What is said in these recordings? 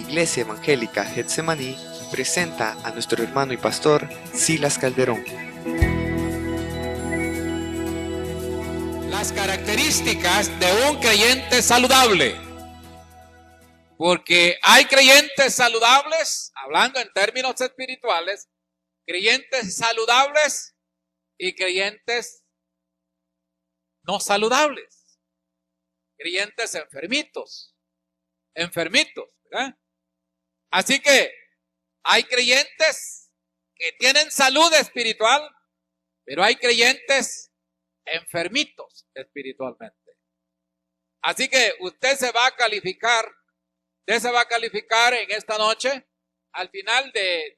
Iglesia Evangélica Getsemaní presenta a nuestro hermano y pastor Silas Calderón. Las características de un creyente saludable. Porque hay creyentes saludables, hablando en términos espirituales, creyentes saludables y creyentes no saludables. Creyentes enfermitos, ¿verdad? Así que hay creyentes que tienen salud espiritual, pero hay creyentes enfermitos espiritualmente. Así que usted se va a calificar en esta noche, al final de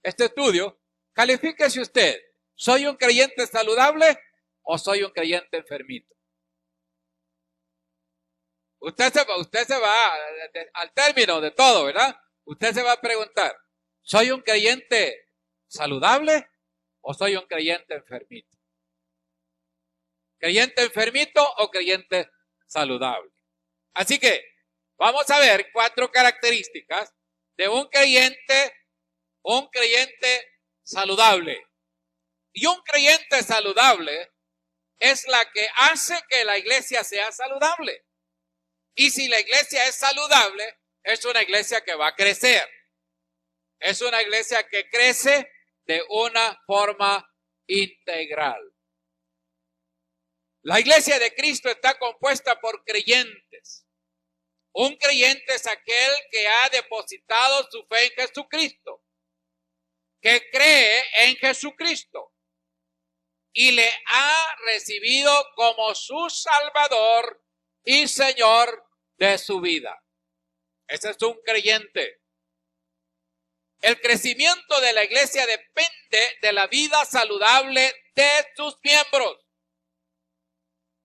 este estudio, califíquese usted. ¿Soy un creyente saludable o soy un creyente enfermito? Usted se va al término de todo, ¿verdad? Usted se va a preguntar, ¿soy un creyente saludable o soy un creyente enfermito? ¿Creyente enfermito o creyente saludable? Así que vamos a ver 4 características de un creyente saludable. Y un creyente saludable es la que hace que la iglesia sea saludable. Y si la iglesia es saludable, es una iglesia que va a crecer. Es una iglesia que crece de una forma integral. La iglesia de Cristo está compuesta por creyentes. Un creyente es aquel que ha depositado su fe en Jesucristo, que cree en Jesucristo y le ha recibido como su Salvador y Señor de su vida. Ese es un creyente. El crecimiento de la iglesia depende de la vida saludable de sus miembros.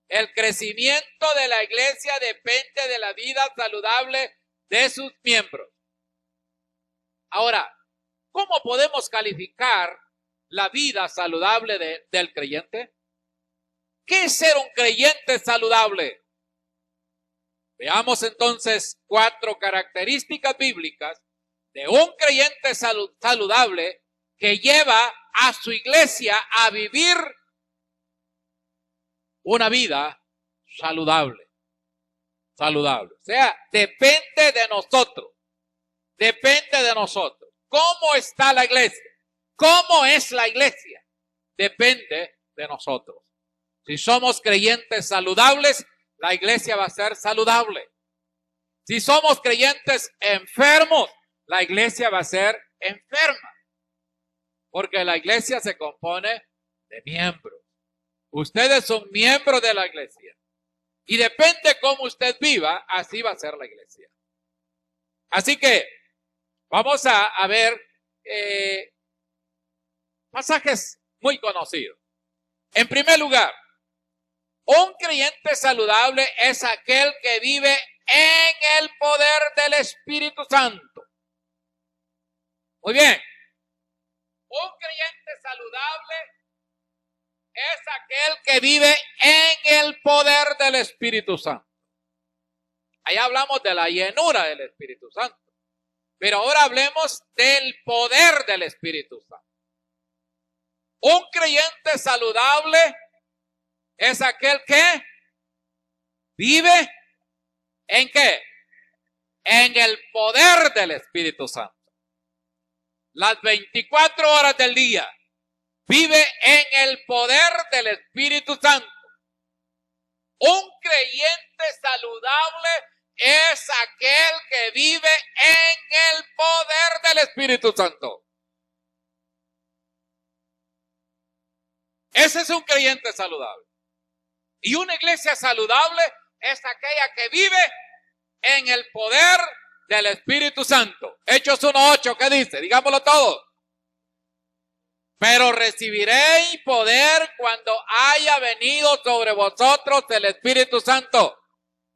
El crecimiento de la iglesia depende de la vida saludable de sus miembros. Ahora, ¿cómo podemos calificar la vida saludable del creyente? ¿Qué es ser un creyente saludable? Veamos entonces 4 características bíblicas de un creyente saludable que lleva a su iglesia a vivir una vida saludable. O sea, depende de nosotros. ¿Cómo está la iglesia? ¿Cómo es la iglesia? Depende de nosotros. Si somos creyentes saludables, la iglesia va a ser saludable. Si somos creyentes enfermos, la iglesia va a ser enferma. Porque la iglesia se compone de miembros. Usted es un miembro de la iglesia. Y depende cómo usted viva, así va a ser la iglesia. Así que vamos a ver pasajes muy conocidos. En primer lugar, un creyente saludable es aquel que vive en el poder del Espíritu Santo. Muy bien. Un creyente saludable es aquel que vive en el poder del Espíritu Santo. Ahí hablamos de la llenura del Espíritu Santo. Pero ahora hablemos del poder del Espíritu Santo. Un creyente saludable es aquel que vive ¿en qué? En el poder del Espíritu Santo. Las 24 horas del día vive en el poder del Espíritu Santo. Un creyente saludable es aquel que vive en el poder del Espíritu Santo. Ese es un creyente saludable. Y una iglesia saludable es aquella que vive en el poder del Espíritu Santo. Hechos 1:8, ¿qué dice? Digámoslo todo. Pero recibiréis poder cuando haya venido sobre vosotros el Espíritu Santo.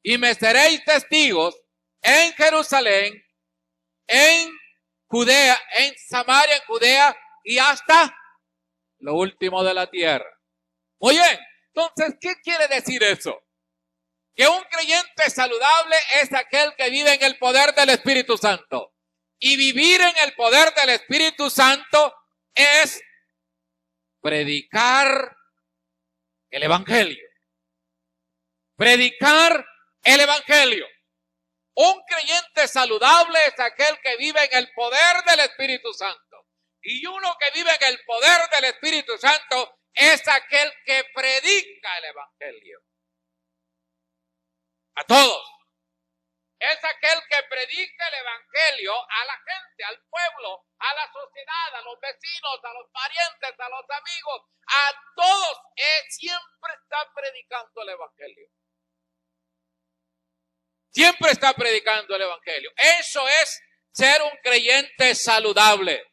Y me seréis testigos en Jerusalén, en Judea, en Samaria, en Judea y hasta lo último de la tierra. Muy bien. Entonces, ¿qué quiere decir eso? que un creyente saludable es aquel que vive en el poder del Espíritu Santo. Y vivir en el poder del Espíritu Santo es predicar el Evangelio. Predicar el Evangelio. Un creyente saludable es aquel que vive en el poder del Espíritu Santo. Y uno que vive en el poder del Espíritu Santo es aquel que predica el Evangelio. A todos. Es aquel que predica el Evangelio a la gente, al pueblo, a la sociedad, a los vecinos, a los parientes, a los amigos, a todos. Él siempre está predicando el Evangelio. Siempre está predicando el Evangelio. Eso es ser un creyente saludable.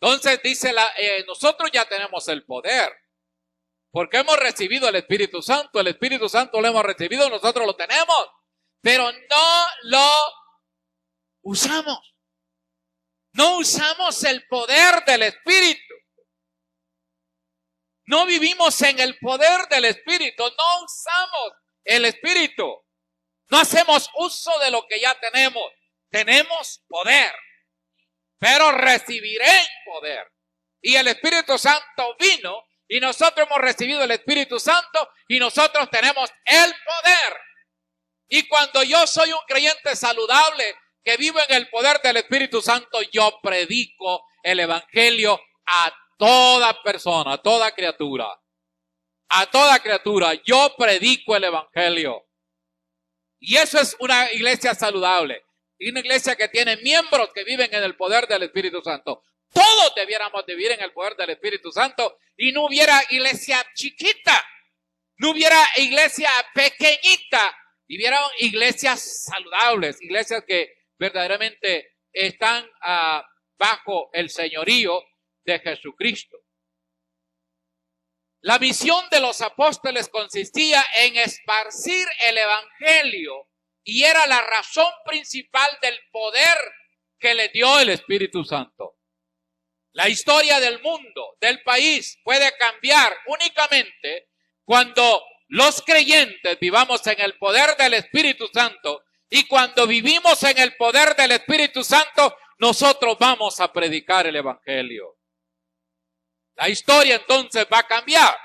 Entonces dice, nosotros ya tenemos el poder. Porque hemos recibido el Espíritu Santo. El Espíritu Santo lo hemos recibido, nosotros lo tenemos. Pero no lo usamos. No usamos el poder del Espíritu. No vivimos en el poder del Espíritu. No usamos el Espíritu. No hacemos uso de lo que ya tenemos. Tenemos poder, pero recibiréis poder. Y el Espíritu Santo vino y nosotros hemos recibido el Espíritu Santo y nosotros tenemos el poder. Y cuando yo soy un creyente saludable que vivo en el poder del Espíritu Santo, yo predico el Evangelio a toda persona, a toda criatura. A toda criatura, yo predico el Evangelio. Y eso es una iglesia saludable. Y una iglesia que tiene miembros que viven en el poder del Espíritu Santo. Todos debiéramos vivir en el poder del Espíritu Santo y no hubiera iglesia chiquita. No hubiera iglesia pequeñita. Y hubiera iglesias saludables. Iglesias que verdaderamente están bajo el señorío de Jesucristo. La misión de los apóstoles consistía en esparcir el Evangelio y era la razón principal del poder que le dio el Espíritu Santo. La historia del mundo, del país, puede cambiar únicamente cuando los creyentes vivamos en el poder del Espíritu Santo, y cuando vivimos en el poder del Espíritu Santo, nosotros vamos a predicar el Evangelio. La historia entonces va a cambiar.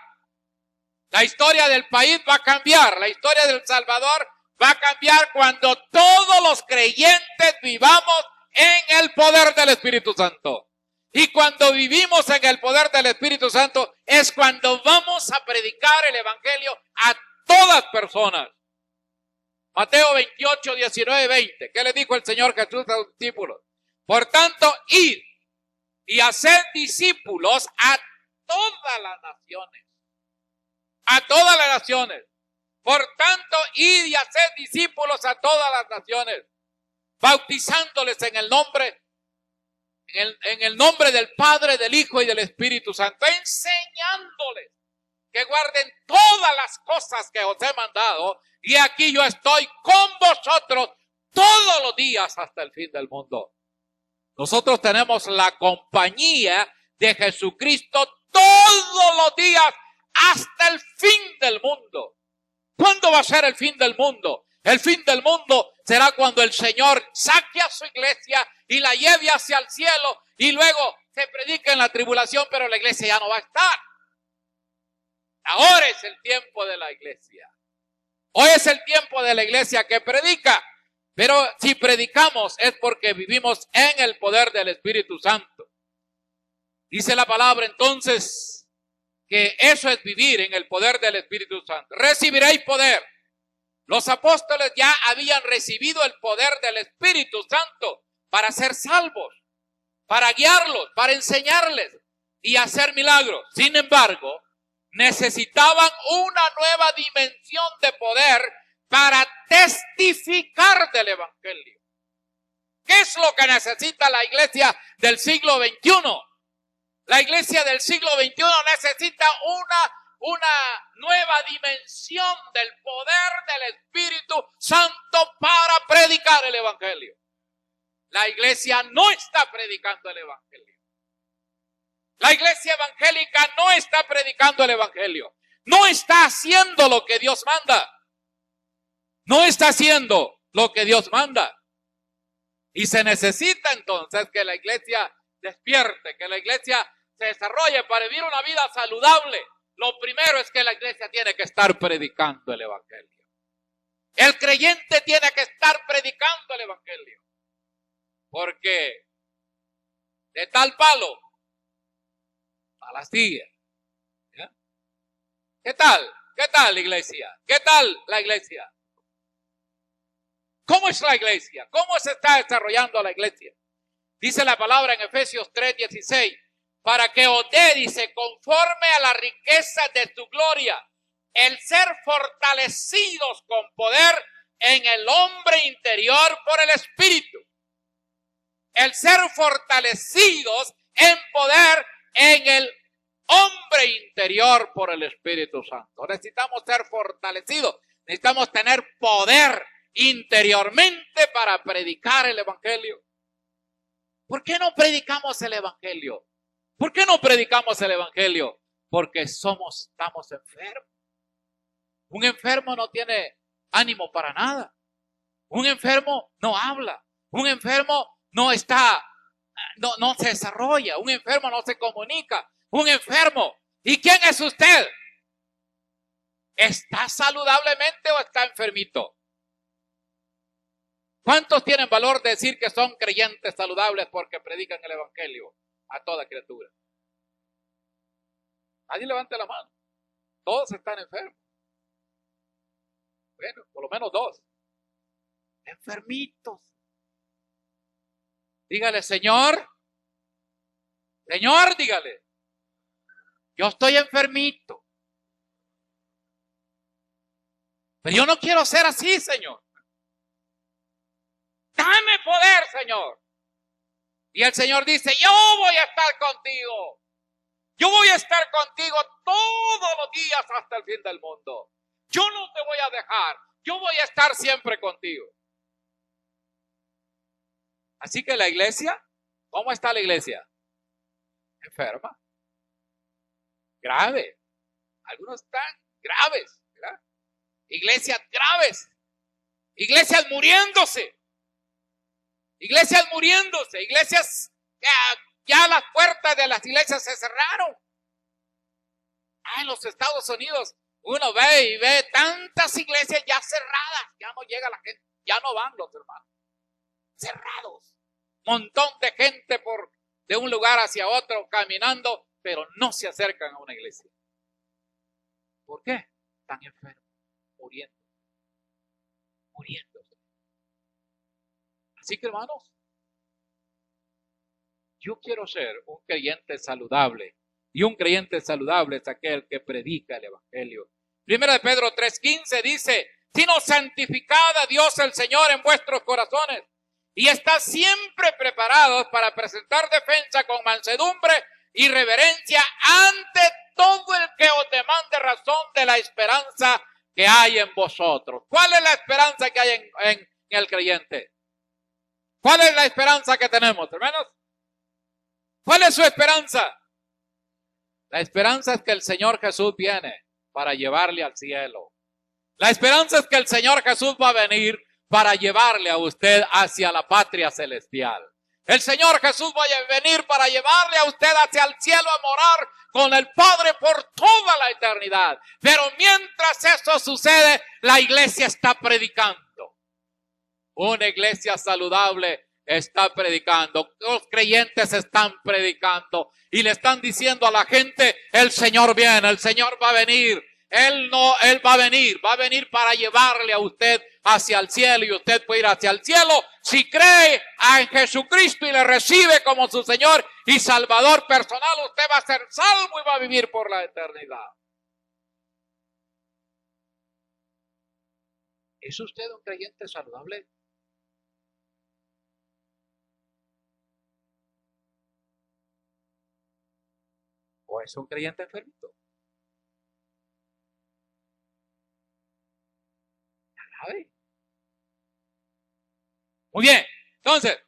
La historia del país va a cambiar. La historia del Salvador va a cambiar cuando todos los creyentes vivamos en el poder del Espíritu Santo. Y cuando vivimos en el poder del Espíritu Santo es cuando vamos a predicar el Evangelio a todas personas. Mateo 28, 19, 20. ¿Qué le dijo el Señor Jesús a sus discípulos? Por tanto, id y hacer discípulos a todas las naciones. A todas las naciones. Por tanto, id y hacer discípulos a todas las naciones, bautizándoles en el nombre del Padre, del Hijo y del Espíritu Santo, enseñándoles que guarden todas las cosas que os he mandado, y aquí yo estoy con vosotros todos los días hasta el fin del mundo. Nosotros tenemos la compañía de Jesucristo todos los días hasta el fin del mundo. ¿Cuándo va a ser el fin del mundo? El fin del mundo será cuando el Señor saque a su iglesia y la lleve hacia el cielo, y luego se predique en la tribulación, pero la iglesia ya no va a estar. Ahora es el tiempo de la iglesia. Hoy es el tiempo de la iglesia que predica. Pero si predicamos es porque vivimos en el poder del Espíritu Santo. Dice la palabra entonces que eso es vivir en el poder del Espíritu Santo. Recibiréis poder. Los apóstoles ya habían recibido el poder del Espíritu Santo para ser salvos, para guiarlos, para enseñarles y hacer milagros. Sin embargo, necesitaban una nueva dimensión de poder para testificar del Evangelio. ¿Qué es lo que necesita la iglesia del siglo XXI? La iglesia del siglo XXI necesita una nueva dimensión del poder del Espíritu Santo para predicar el Evangelio. La iglesia no está predicando el Evangelio. La iglesia evangélica no está predicando el Evangelio. No está haciendo lo que Dios manda. no está haciendo lo que Dios manda. Y se necesita entonces que la iglesia despierte, que la iglesia se desarrolle para vivir una vida saludable. Lo primero es que la iglesia tiene que estar predicando el evangelio. El creyente tiene que estar predicando el evangelio. Porque de tal palo a la astilla. ¿Ya? ¿Qué tal? ¿Qué tal, iglesia? ¿Qué tal la iglesia? ¿Cómo es la iglesia? ¿Cómo se está desarrollando la iglesia? Dice la palabra en Efesios 3:16, para que os dé, dice, conforme a la riqueza de tu gloria, el ser fortalecidos con poder en el hombre interior por el Espíritu. El ser fortalecidos en poder en el hombre interior por el Espíritu Santo. Necesitamos ser fortalecidos, necesitamos tener poder interiormente para predicar el evangelio. ¿Por qué no predicamos el evangelio? ¿Por qué no predicamos el evangelio? Porque estamos enfermos. Un enfermo no tiene ánimo para nada. Un enfermo no habla. Un enfermo no se desarrolla. Un enfermo no se comunica. Un enfermo. ¿Y quién es usted? ¿Está saludablemente o está enfermito? ¿Cuántos tienen valor de decir que son creyentes saludables porque predican el evangelio a toda criatura? Nadie levante la mano. Todos están enfermos. Bueno, por lo menos dos. Enfermitos. Dígale, Señor. Señor, dígale. Yo estoy enfermito. Pero yo no quiero ser así, Señor. Dame poder, Señor. Y el Señor dice, yo voy a estar contigo. Yo voy a estar contigo todos los días hasta el fin del mundo. Yo no te voy a dejar. Yo voy a estar siempre contigo. Así que la iglesia, ¿cómo está la iglesia? Enferma. Grave. Algunos están graves, ¿verdad? Iglesias graves. Iglesias muriéndose. Iglesias muriéndose. Iglesias que ya las puertas de las iglesias se cerraron. En los Estados Unidos uno ve y ve tantas iglesias ya cerradas. Ya no llega la gente. Ya no van los hermanos. Cerrados. Montón de gente de un lugar hacia otro caminando, pero no se acercan a una iglesia. ¿Por qué? Están enfermos, muriendo. Muriéndose. Así que, hermanos, yo quiero ser un creyente saludable. Y un creyente saludable es aquel que predica el evangelio. Primera de Pedro 3:15 dice, sino santificad a Dios el Señor en vuestros corazones y estad siempre preparados para presentar defensa con mansedumbre y reverencia ante todo el que os demande razón de la esperanza que hay en vosotros. ¿Cuál es la esperanza que hay en el creyente? ¿Cuál es la esperanza que tenemos, hermanos? ¿Cuál es su esperanza? La esperanza es que el Señor Jesús viene para llevarle al cielo. La esperanza es que el Señor Jesús va a venir para llevarle a usted hacia la patria celestial. El Señor Jesús va a venir para llevarle a usted hacia el cielo a morar con el Padre por toda la eternidad. Pero mientras eso sucede, la iglesia está predicando. Una iglesia saludable está predicando. Los creyentes están predicando y le están diciendo a la gente, el Señor viene, el Señor va a venir. Él va a venir para llevarle a usted hacia el cielo y usted puede ir hacia el cielo si cree en Jesucristo y le recibe como su Señor y Salvador personal. Usted va a ser salvo y va a vivir por la eternidad. ¿Es usted un creyente saludable? ¿O es un creyente enfermito? ¿Sabe? Muy bien, entonces,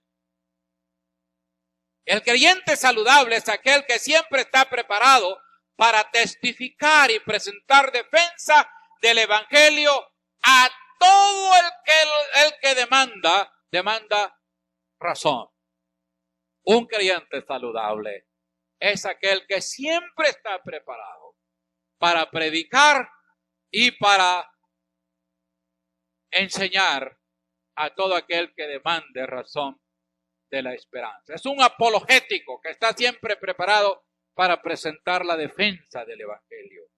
el creyente saludable es aquel que siempre está preparado para testificar y presentar defensa del evangelio a todo el que demanda razón. Un creyente saludable es aquel que siempre está preparado para predicar y para enseñar a todo aquel que demande razón de la esperanza. Es un apologético que está siempre preparado para presentar la defensa del evangelio.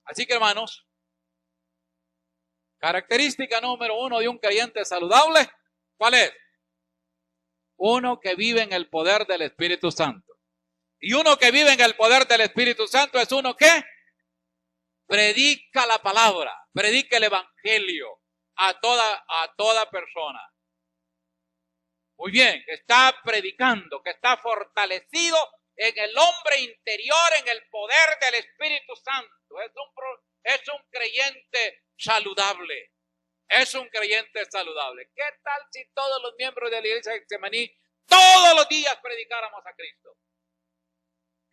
Así que, hermanos, característica número 1 de un creyente saludable, ¿cuál es? Uno que vive en el poder del Espíritu Santo. Y uno que vive en el poder del Espíritu Santo es uno que predica la palabra, predica el evangelio a toda persona. Muy bien, que está predicando, que está fortalecido en el hombre interior, en el poder del Espíritu Santo. Es un creyente saludable. Es un creyente saludable. ¿Qué tal si todos los miembros de la iglesia de Getsemaní todos los días predicáramos a Cristo?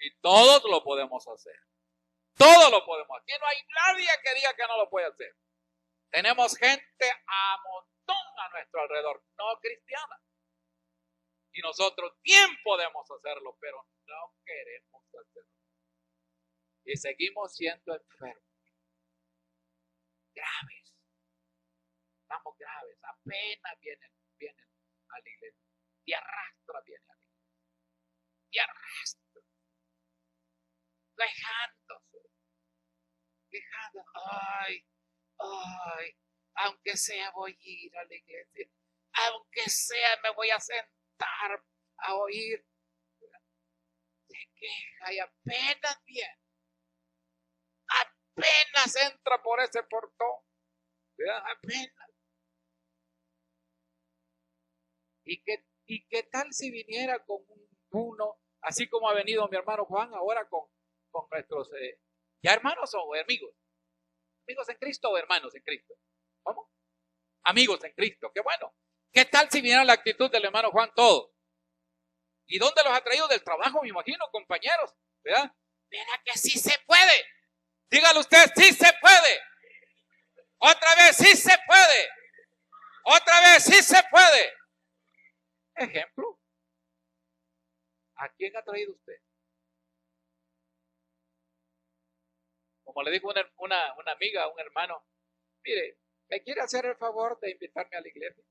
Y todos lo podemos hacer. Todos lo podemos hacer. Aquí no hay nadie que diga que no lo puede hacer. Tenemos gente a montón a nuestro alrededor, no cristiana. Y nosotros bien podemos hacerlo, pero no queremos hacerlo. Y seguimos siendo enfermos. Graves. Estamos graves. Apenas vienen a la iglesia. Y arrastra viene a la iglesia. Y arrastra. Quejándose. Ay, aunque sea voy a ir a la iglesia. Aunque sea me voy a sentar a oír. Se queja y apenas viene. Apenas entra por ese portón. ¿Verdad? Apenas. ¿Y qué tal si viniera con uno, así como ha venido mi hermano Juan ahora con nuestros, ya hermanos o amigos? ¿Amigos en Cristo o hermanos en Cristo? ¿Cómo? Amigos en Cristo, qué bueno. ¿Qué tal si viniera la actitud del hermano Juan todo? ¿Y dónde los ha traído? Del trabajo, me imagino, compañeros, ¿verdad? Mira que sí se puede. Dígale usted, sí se puede. Otra vez, sí se puede. Otra vez, sí se puede. Ejemplo. ¿A quién ha traído usted? Como le dijo una amiga, un hermano, mire, ¿me quiere hacer el favor de invitarme a la iglesia?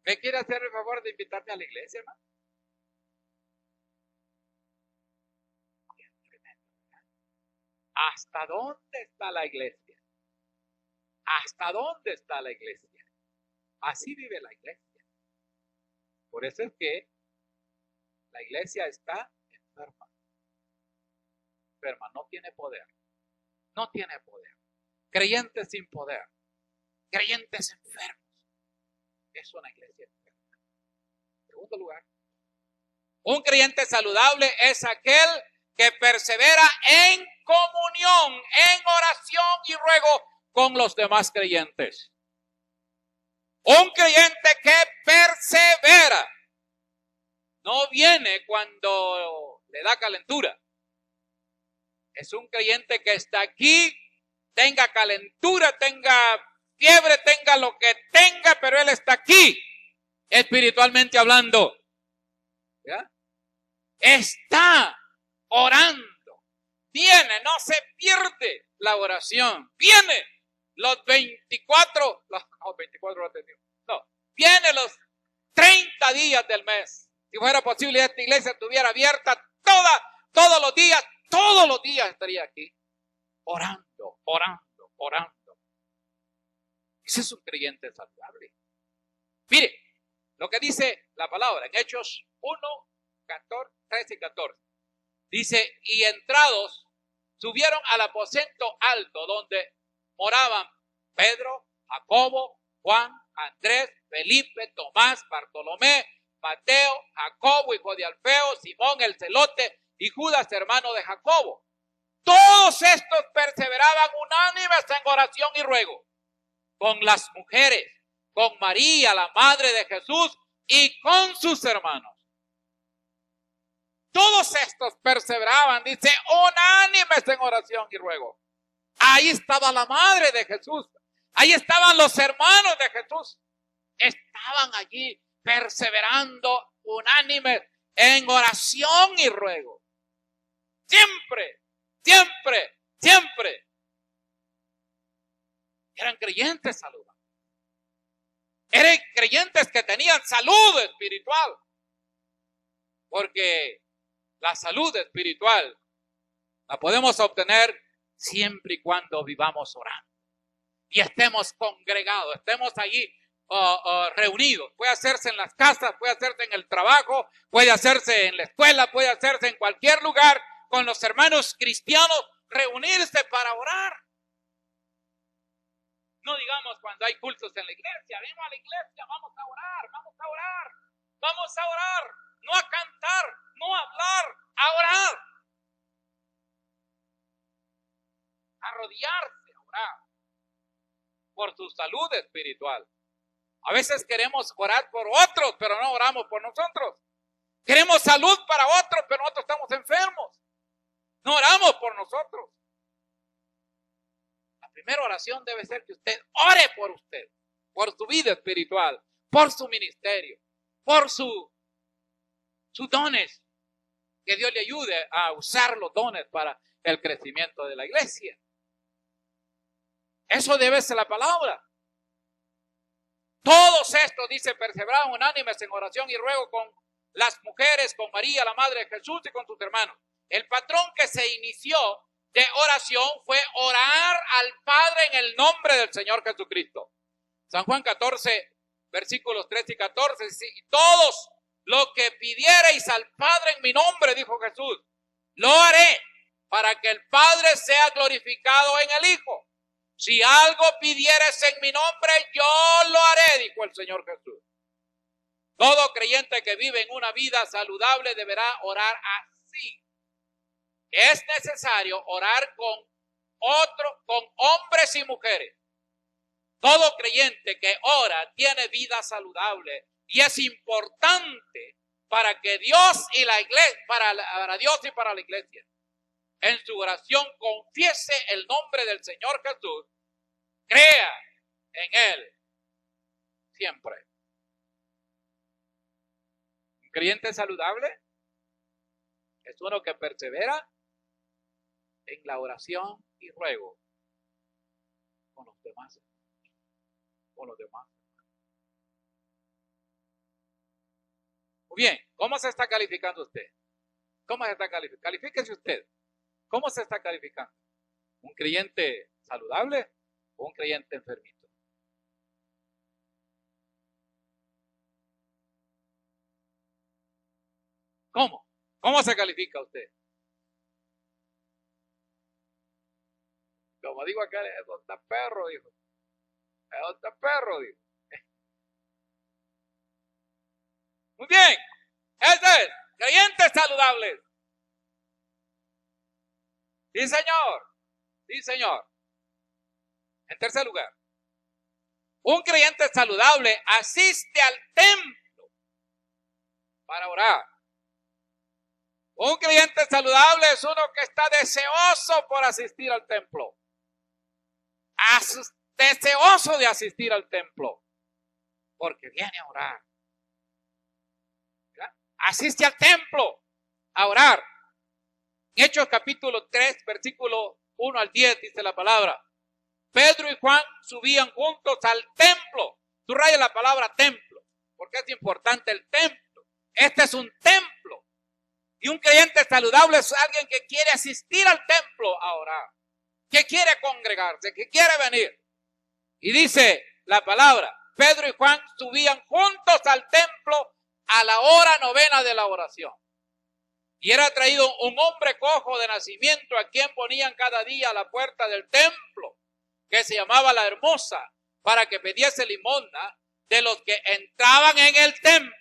¿Me quiere hacer el favor de invitarme a la iglesia, hermano? ¿Hasta dónde está la iglesia? ¿Hasta dónde está la iglesia? Así vive la iglesia. Por eso es que la iglesia está enferma. Enferma, no tiene poder. No tiene poder. Creyentes sin poder. Creyentes enfermos. Es una iglesia enferma. En segundo lugar, un creyente saludable es aquel que persevera en comunión, en oración y ruego con los demás creyentes. Un creyente que persevera. No viene cuando le da calentura. Es un creyente que está aquí, tenga calentura, tenga fiebre, tenga lo que tenga, pero él está aquí, espiritualmente hablando. ¿Ya? Está orando. Viene, no se pierde la oración. Viene los 24, no, 24 no tenía. No, viene los 30 días del mes. Si fuera posible, esta iglesia estuviera abierta todos los días estaría aquí, orando. Ese es un creyente saludable. Mire, lo que dice la palabra en Hechos 1, 13 y 14. Dice, y entrados, subieron al aposento alto donde moraban Pedro, Jacobo, Juan, Andrés, Felipe, Tomás, Bartolomé, Mateo, Jacobo, hijo de Alfeo, Simón el celote y Judas, hermano de Jacobo. Todos estos perseveraban unánimes en oración y ruego, con las mujeres, con María, la madre de Jesús, y con sus hermanos. Todos estos perseveraban, dice, unánimes en oración y ruego. Ahí estaba la madre de Jesús. Ahí estaban los hermanos de Jesús. Estaban allí perseverando unánimes en oración y ruego. Siempre, siempre, siempre. Eran creyentes saludables. Eran creyentes que tenían salud espiritual. Porque la salud espiritual la podemos obtener siempre y cuando vivamos orando. Y estemos congregados, estemos allí reunidos. Puede hacerse en las casas, puede hacerse en el trabajo, puede hacerse en la escuela, puede hacerse en cualquier lugar con los hermanos cristianos, reunirse para orar. No digamos cuando hay cultos en la iglesia, vengo a la iglesia, vamos a orar, vamos a orar, vamos a orar, no a cantar, no a hablar, a orar. Arrodillarse, a orar por su salud espiritual. A veces queremos orar por otros, pero no oramos por nosotros. Queremos salud para otros, pero nosotros estamos enfermos. No oramos por nosotros. La primera oración debe ser que usted ore por su vida espiritual, por su ministerio, por sus dones. Que Dios le ayude a usar los dones para el crecimiento de la iglesia. Eso debe ser la palabra. Todos estos, dice, perseveraban unánimes en oración y ruego con las mujeres, con María, la madre de Jesús, y con sus hermanos. El patrón que se inició de oración fue orar al Padre en el nombre del Señor Jesucristo. San Juan 14, versículos 13 y 14, dice, y todos lo que pidiereis al Padre en mi nombre, dijo Jesús, lo haré para que el Padre sea glorificado en el Hijo. Si algo pidieres en mi nombre, yo lo haré, dijo el Señor Jesús. Todo creyente que vive en una vida saludable deberá orar así. Es necesario orar con hombres y mujeres. Todo creyente que ora tiene vida saludable y es importante para que Dios y la iglesia, para Dios y para la iglesia, en su oración confiese el nombre del Señor Jesús, crea en Él siempre. Un creyente saludable es uno que persevera en la oración y ruego con los demás. Muy bien, ¿cómo se está calificando usted? ¿Cómo se está calificando? Califíquese usted. ¿Cómo se está calificando? ¿Un creyente saludable o un creyente enfermito? ¿Cómo? ¿Cómo se califica usted? Como digo acá, eso está perro, dijo. Eso está perro, dijo. Muy bien. Ese es, creyentes saludables. Sí, señor. Sí, señor. En tercer lugar, un creyente saludable asiste al templo para orar. Un creyente saludable es uno que está deseoso por asistir al templo. Deseoso de asistir al templo. Porque viene a orar. ¿Verdad? Asiste al templo a orar. En Hechos capítulo 3, versículo 1 al 10 dice la palabra. Pedro y Juan subían juntos al templo. Subraya la palabra templo, porque es importante el templo. Este es un templo. Y un creyente saludable es alguien que quiere asistir al templo a orar, que quiere congregarse, que quiere venir. Y dice la palabra, Pedro y Juan subían juntos al templo a la hora novena de la oración. Y era traído un hombre cojo de nacimiento a quien ponían cada día a la puerta del templo, que se llamaba La Hermosa, para que pidiese limosna de los que entraban en el templo.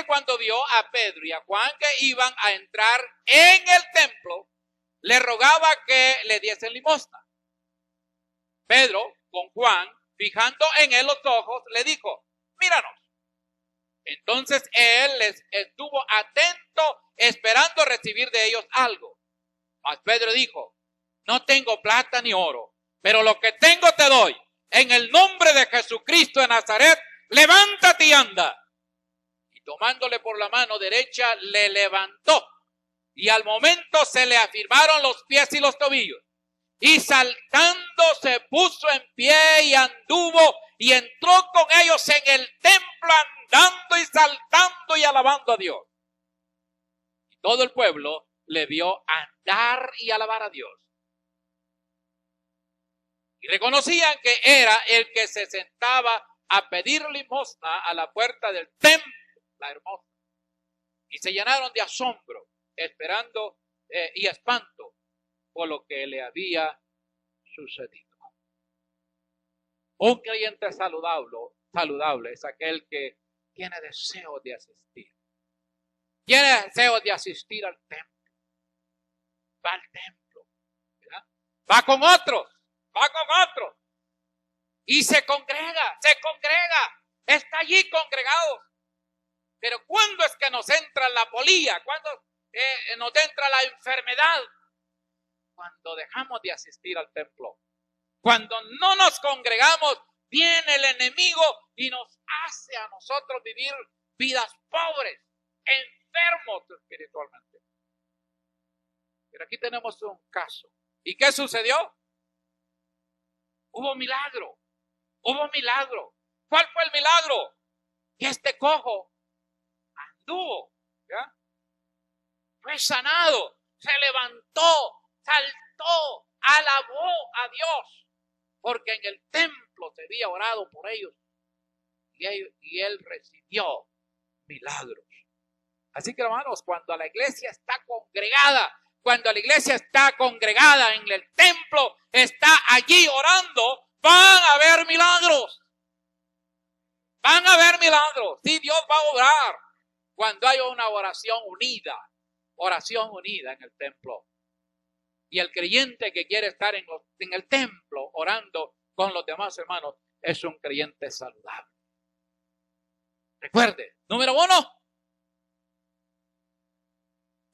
Cuando vio a Pedro y a Juan que iban a entrar en el templo, le rogaba que le diesen limosna. Pedro, con Juan, fijando en él los ojos, le dijo, míranos. Entonces él les estuvo atento, esperando recibir de ellos algo. Mas Pedro dijo, no tengo plata ni oro, pero lo que tengo te doy. En el nombre de Jesucristo de Nazaret, levántate y anda. Y tomándole por la mano derecha, le levantó. Y al momento se le afirmaron los pies y los tobillos. Y saltando se puso en pie y anduvo y entró con ellos en el templo andando y saltando y alabando a Dios. Y todo el pueblo le vio andar y alabar a Dios. Y reconocían que era el que se sentaba a pedir limosna a la puerta del templo, la hermosa. Y se llenaron de asombro, esperando y espanto por lo que le había sucedido. Un creyente saludable es aquel que tiene deseo de asistir. Tiene deseo de asistir al templo. Va al templo. ¿Verdad? Va con otros. Y se congrega. Está allí congregado. Pero ¿cuándo es que nos entra la polía? ¿Cuándo nos entra la enfermedad? Cuando dejamos de asistir al templo. Cuando no nos congregamos, viene el enemigo y nos hace a nosotros vivir vidas pobres, enfermos espiritualmente. Pero aquí tenemos un caso. ¿Y qué sucedió? Hubo milagro. ¿Cuál fue el milagro? Que este cojo anduvo, ¿ya? Fue sanado, se levantó, saltó, alabó a Dios, porque en el templo se había orado por ellos y él recibió milagros. Así que, hermanos, cuando la iglesia está congregada en el templo, está allí orando, van a haber milagros. Sí, Dios va a obrar cuando haya una oración unida en el templo. Y el creyente que quiere estar en el templo orando con los demás hermanos es un creyente saludable. Recuerde, número 1,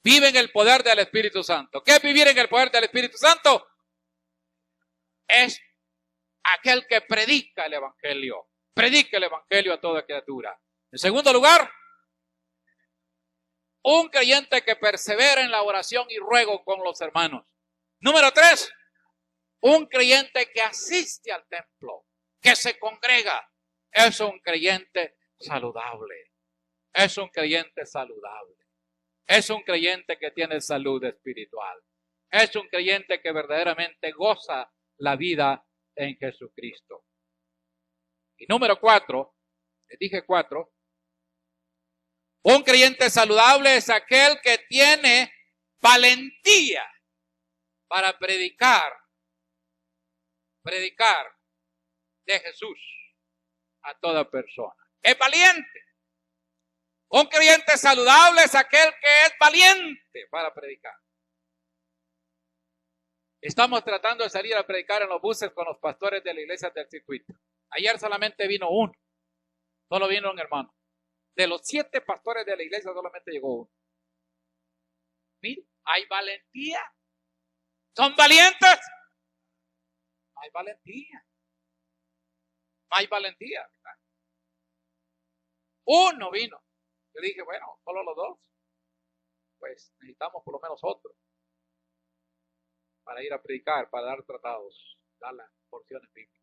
vive en el poder del Espíritu Santo. ¿Qué es vivir en el poder del Espíritu Santo? Es aquel que predica el Evangelio. Predica el Evangelio a toda criatura. En segundo lugar, un creyente que persevera en la oración y ruego con los hermanos. Número 3, un creyente que asiste al templo, que se congrega. Es un creyente saludable. Es un creyente que tiene salud espiritual. Es un creyente que verdaderamente goza la vida en Jesucristo. Y número 4, les dije 4, un creyente saludable es aquel que tiene valentía para predicar de Jesús a toda persona. Es valiente. Un creyente saludable es aquel que es valiente para predicar. Estamos tratando de salir a predicar en los buses con los pastores de la iglesia del circuito. Ayer solamente vino uno. Solo vino un hermano. De los 7 pastores de la iglesia solamente llegó uno. Mira, hay valentía. ¿Son valientes? No hay valentía. ¿Verdad? Uno vino. Yo dije, bueno, solo los 2. Pues necesitamos por lo menos otro. Para ir a predicar, para dar tratados, dar las porciones bíblicas.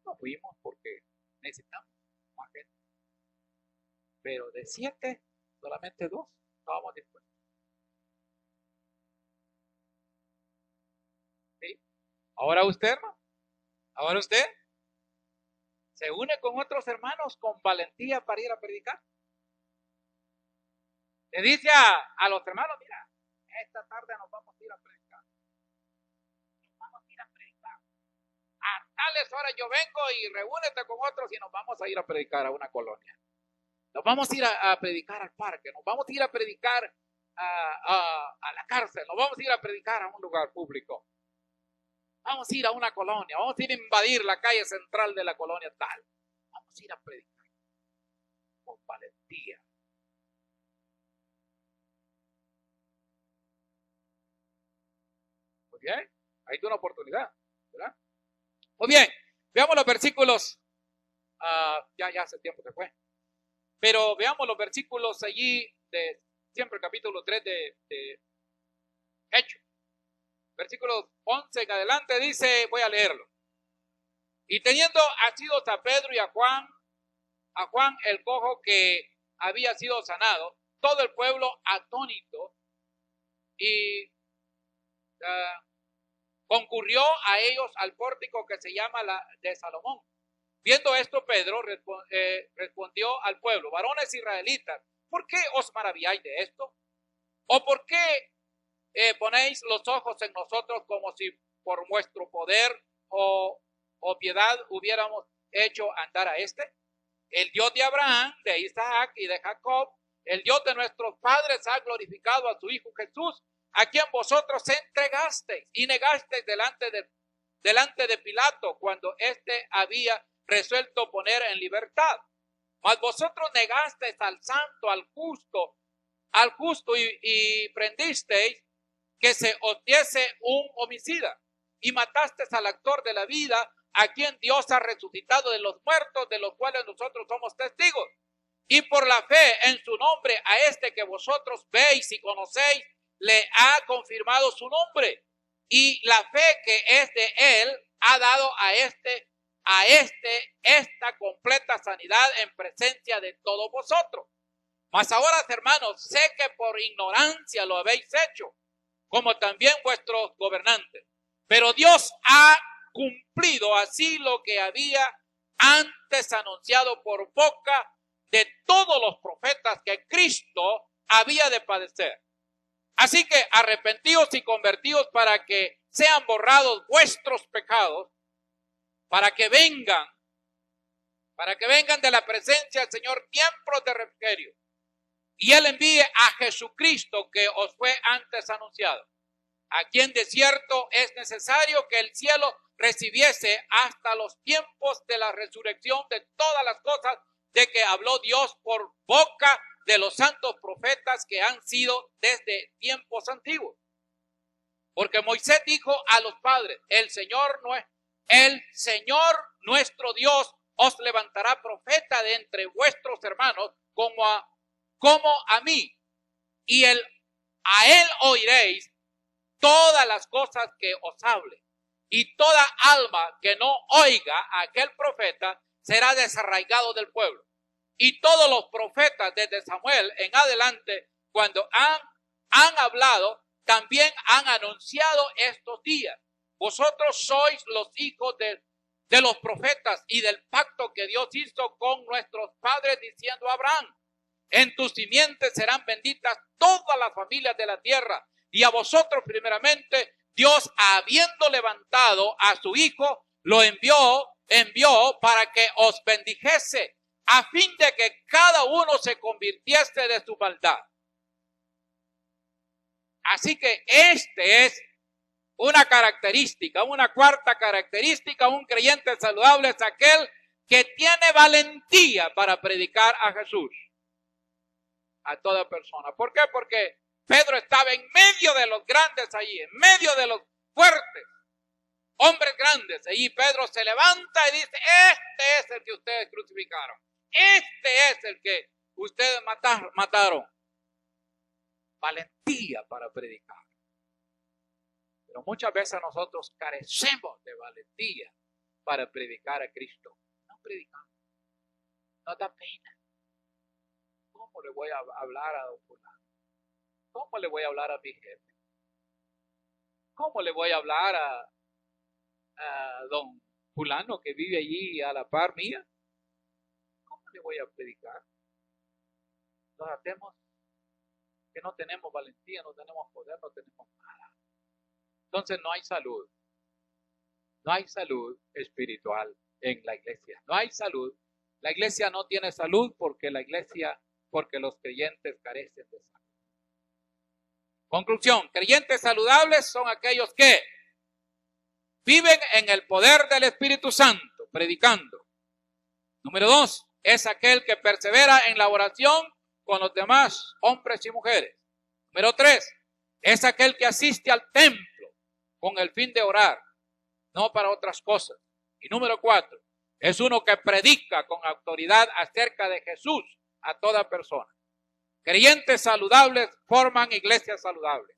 No fuimos porque necesitamos más gente. Pero de 7, solamente 2 estábamos dispuestos. ¿Sí? Ahora usted, hermano. Ahora usted se une con otros hermanos con valentía para ir a predicar. Le dice a los hermanos, mira, esta tarde nos vamos a ir a predicar. A tales horas yo vengo y reúnete con otros y nos vamos a ir a predicar a una colonia. Nos vamos a ir a predicar al parque, nos vamos a ir a predicar a la cárcel, nos vamos a ir a predicar a un lugar público. Vamos a ir a una colonia, vamos a ir a invadir la calle central de la colonia tal. Vamos a ir a predicar con valentía. Muy bien. Ahí tiene una oportunidad, ¿verdad? Muy bien, veamos los versículos. Ya hace tiempo que fue. Pero veamos los versículos allí de siempre el capítulo 3 de Hechos. Versículo 11 en adelante dice, voy a leerlo. Y teniendo asidos a Pedro y a Juan el cojo que había sido sanado, todo el pueblo atónito y concurrió a ellos al pórtico que se llama la de Salomón. Viendo esto, Pedro respondió al pueblo, varones israelitas, ¿por qué os maravilláis de esto? ¿O por qué ponéis los ojos en nosotros como si por vuestro poder o piedad hubiéramos hecho andar a este? El Dios de Abraham, de Isaac y de Jacob, el Dios de nuestros padres ha glorificado a su Hijo Jesús, a quien vosotros entregasteis y negasteis delante de Pilato cuando éste había resuelto poner en libertad. Mas vosotros negasteis al santo, al justo y prendisteis que se os diese un homicida y matasteis al actor de la vida, a quien Dios ha resucitado de los muertos, de los cuales nosotros somos testigos. Y por la fe en su nombre, a este que vosotros veis y conocéis, le ha confirmado su nombre. Y la fe que es de él ha dado a este esta completa sanidad en presencia de todos vosotros. Mas ahora, hermanos, sé que por ignorancia lo habéis hecho, como también vuestros gobernantes. Pero Dios ha cumplido así lo que había antes anunciado por boca de todos los profetas, que Cristo había de padecer. Así que arrepentíos y convertíos para que sean borrados vuestros pecados, para que vengan de la presencia del Señor tiempos de refrigerio, y Él envíe a Jesucristo que os fue antes anunciado, a quien de cierto es necesario que el cielo recibiese hasta los tiempos de la resurrección de todas las cosas de que habló Dios por boca de los santos profetas que han sido desde tiempos antiguos. Porque Moisés dijo a los padres, el Señor nuestro Dios os levantará profeta de entre vuestros hermanos como a mí, y a él oiréis todas las cosas que os hable. Y toda alma que no oiga a aquel profeta será desarraigado del pueblo. Y todos los profetas desde Samuel en adelante, cuando han hablado, también han anunciado estos días. Vosotros sois los hijos de los profetas y del pacto que Dios hizo con nuestros padres, diciendo a Abraham, en tus simientes serán benditas todas las familias de la tierra. Y a vosotros primeramente, Dios, habiendo levantado a su Hijo, lo envió para que os bendijese, a fin de que cada uno se convirtiese de su maldad. Así que este es una característica, una cuarta característica. Un creyente saludable es aquel que tiene valentía para predicar a Jesús a toda persona. ¿Por qué? Porque Pedro estaba en medio de los grandes allí, en medio de los fuertes, hombres grandes. Allí Pedro se levanta y dice, este es el que ustedes crucificaron. Este es el que ustedes mataron. Valentía para predicar. Pero muchas veces nosotros carecemos de valentía para predicar a Cristo. No predicamos. No da pena. ¿Cómo le voy a hablar a don fulano? ¿Cómo le voy a hablar a mi jefe? ¿Cómo le voy a hablar a don fulano que vive allí a la par mía? ¿Cómo le voy a predicar? Nos hacemos que no tenemos valentía, no tenemos poder, no tenemos nada. Entonces no hay salud. No hay salud espiritual en la iglesia. No hay salud. La iglesia no tiene salud porque los creyentes carecen de salud. Conclusión, creyentes saludables son aquellos que viven en el poder del Espíritu Santo, predicando. Número 2, es aquel que persevera en la oración con los demás hombres y mujeres. Número 3, es aquel que asiste al templo con el fin de orar, no para otras cosas. Y número 4, es uno que predica con autoridad acerca de Jesús a toda persona. Creyentes saludables forman iglesias saludables.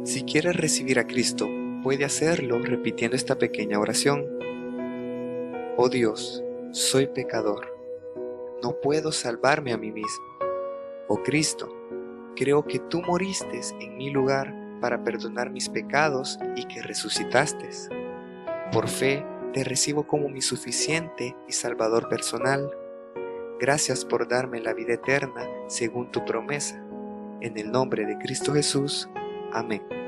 Si quieres recibir a Cristo, puede hacerlo repitiendo esta pequeña oración. Oh Dios, soy pecador. No puedo salvarme a mí mismo. Oh Cristo, creo que tú moriste en mi lugar para perdonar mis pecados y que resucitaste. Por fe, te recibo como mi suficiente y salvador personal. Gracias por darme la vida eterna según tu promesa. En el nombre de Cristo Jesús. Amén.